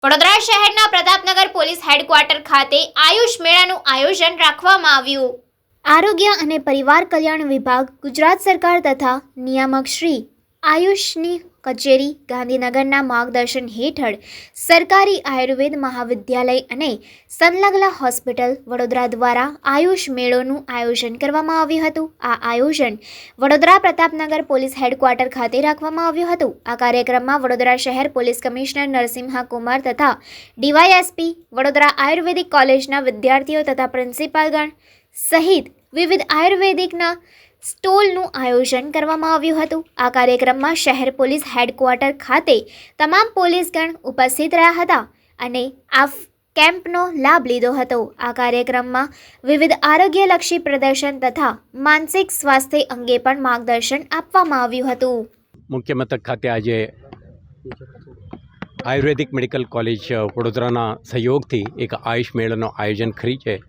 વડોદરા શહેરના Pratapnagar police headquarter ખાતે આયુષ મેળાનું આયોજન રાખવામાં આવ્યું। આરોગ્ય અને પરિવાર કલ્યાણ વિભાગ, ગુજરાત સરકાર તથા નિયામક શ્રી આયુષની કચેરી ગાંધીનગરના માર્ગદર્શન હેઠળ સરકારી આયુર્વેદ મહાવિદ્યાલય અને સંલગ્ન હોસ્પિટલ વડોદરા દ્વારા આયુષ મેળોનું આયોજન કરવામાં આવ્યું હતું। આ આયોજન વડોદરા પ્રતાપનગર પોલીસ હેડક્વાર્ટર ખાતે રાખવામાં આવ્યું હતું। આ કાર્યક્રમમાં વડોદરા શહેર પોલીસ કમિશનર નરસિંહા કુમાર તથા ડીવાયએસપી, વડોદરા આયુર્વેદિક કોલેજના વિદ્યાર્થીઓ તથા પ્રિન્સિપાલગણ સહિત વિવિધ આયુર્વેદિકના સ્ટોલનું આયોજન કરવામાં આવ્યું હતું। આ કાર્યક્રમમાં શહેર પોલીસ હેડક્વાર્ટર ખાતે તમામ પોલીસગણ ઉપસ્થિત રહ્યા હતા અને આ કેમ્પનો લાભ લીધો હતો। આ કાર્યક્રમમાં વિવિધ આરોગ્યલક્ષી પ્રદર્શન તથા માનસિક સ્વાસ્થ્ય અંગે પણ માર્ગદર્શન આપવામાં આવ્યું હતું। મુખ્ય મથક ખાતે આજે આયુર્વેદિક મેડિકલ કોલેજ વડોદરાના સહયોગથી એક આયુષ મેળાનો આયોજન કર્યું છે,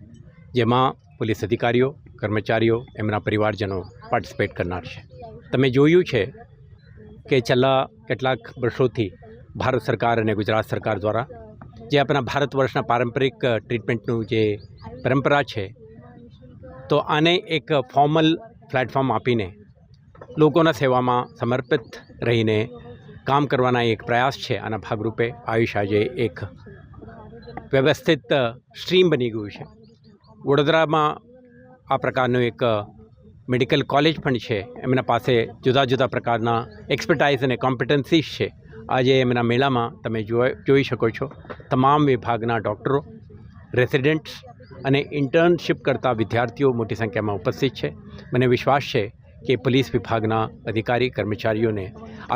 જેમાં પોલીસ અધિકારીઓ, કર્મચારીઓ, એમના પરિવારજનો પાર્ટિસિપેટ કરનાર છે। તમે જોયું છે કે છેલ્લા કેટલાક વર્ષોથી ભારત સરકાર અને ગુજરાત સરકાર દ્વારા જે આપણા ભારત વર્ષના પારંપરિક ટ્રીટમેન્ટનું જે પરંપરા છે, તો આને એક ફોર્મલ પ્લેટફોર્મ આપીને લોકોના સેવામાં સમર્પિત રહીને કામ કરવાના એક પ્રયાસ છે। આના ભાગરૂપે આયુષ આજે એક વ્યવસ્થિત સ્ટ્રીમ બની ગયું છે। વડોદરામાં આ પ્રકારનું એક મેડિકલ કોલેજ પણ છે, એમના પાસે જુદા જુદા પ્રકારના એક્સપર્ટાઇઝ અને કોમ્પિટન્સીસ છે। આજે એમના મેળામાં તમે જોઈ શકો છો, તમામ વિભાગના ડૉક્ટરો, રેસિડેન્ટ્સ અને ઇન્ટર્નશિપ કરતા વિદ્યાર્થીઓ મોટી સંખ્યામાં ઉપસ્થિત છે। મને વિશ્વાસ છે કે પોલીસ વિભાગના અધિકારી કર્મચારીઓને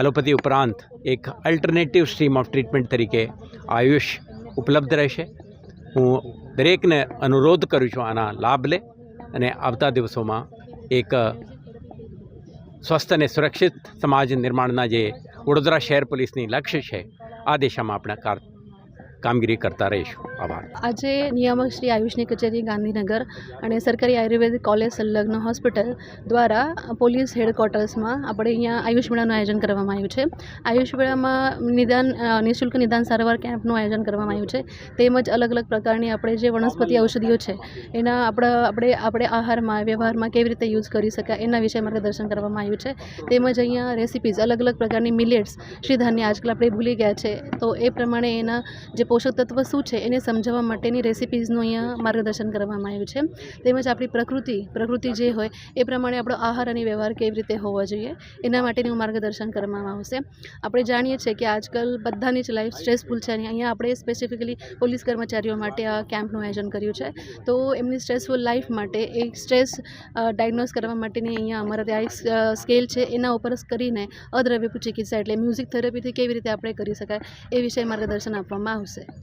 એલોપેથી ઉપરાંત એક અલ્ટરનેટિવ સ્ટ્રીમ ઓફ ટ્રીટમેન્ટ તરીકે આયુષ ઉપલબ્ધ રહેશે। હું દરેકને અનુરોધ કરું છું, આના લાભ લે અને આવતા દિવસોમાં એક સ્વસ્થ અને સુરક્ષિત સમાજ નિર્માણના જે વડોદરા શહેર પોલીસની લક્ષ્ય છે, આ દિશામાં આપણે કામગીરી કરતા રહીશું। આભાર। આજે નિયામક શ્રી આયુષની કચેરી ગાંધીનગર અને સરકારી આયુર્વેદિક કોલેજ સંલગ્ન હોસ્પિટલ દ્વારા પોલીસ હેડક્વાર્ટર્સમાં આપણે અહીંયા આયુષ મેળાનું આયોજન કરવામાં આવ્યું છે। આયુષ મેળામાં નિઃશુલ્ક નિદાન સારવાર કેમ્પનું આયોજન કરવામાં આવ્યું છે, તેમજ અલગ અલગ પ્રકારની આપણે જે વનસ્પતિ ઔષધિઓ છે એના આપણે આહારમાં, વ્યવહારમાં કેવી રીતે યુઝ કરી શકાય એના વિશે માર્ગદર્શન કરવામાં આવ્યું છે। તેમજ અહીંયા રેસિપીઝ, અલગ અલગ પ્રકારની મિલેટ્સ, શ્રીધાન્ય આજકાલ આપણે ભૂલી ગયા છે, તો એ પ્રમાણે એના જે પોષક તત્વ શું છે એને સમજાવવા માટેની રેસિપીઝનું અહીંયા માર્ગદર્શન કરવામાં આવ્યું છે। તેમજ આપણી પ્રકૃતિ જે હોય એ પ્રમાણે આપણો આહાર અને વ્યવહાર કેવી રીતે હોવો જોઈએ એના માટેનું માર્ગદર્શન કરવામાં આવશે। આપણે જાણીએ છીએ કે આજકાલ બધાની જ લાઈફ સ્ટ્રેસફુલ છે અને અહીંયા આપણે સ્પેસિફિકલી પોલીસ કર્મચારીઓ માટે આ કેમ્પનું આયોજન કર્યું છે। તો એમની સ્ટ્રેસફુલ લાઈફ માટે એક સ્ટ્રેસ ડાયગ્નોઝ કરવા માટેની અહીંયા અમારા ત્યાં એક સ્કેલ છે, એના ઉપર કરીને અદ્રવ્ય ચિકિત્સા એટલે મ્યુઝિક થેરેપીથી કેવી રીતે આપણે કરી શકાય એ વિશે માર્ગદર્શન આપવામાં આવશે।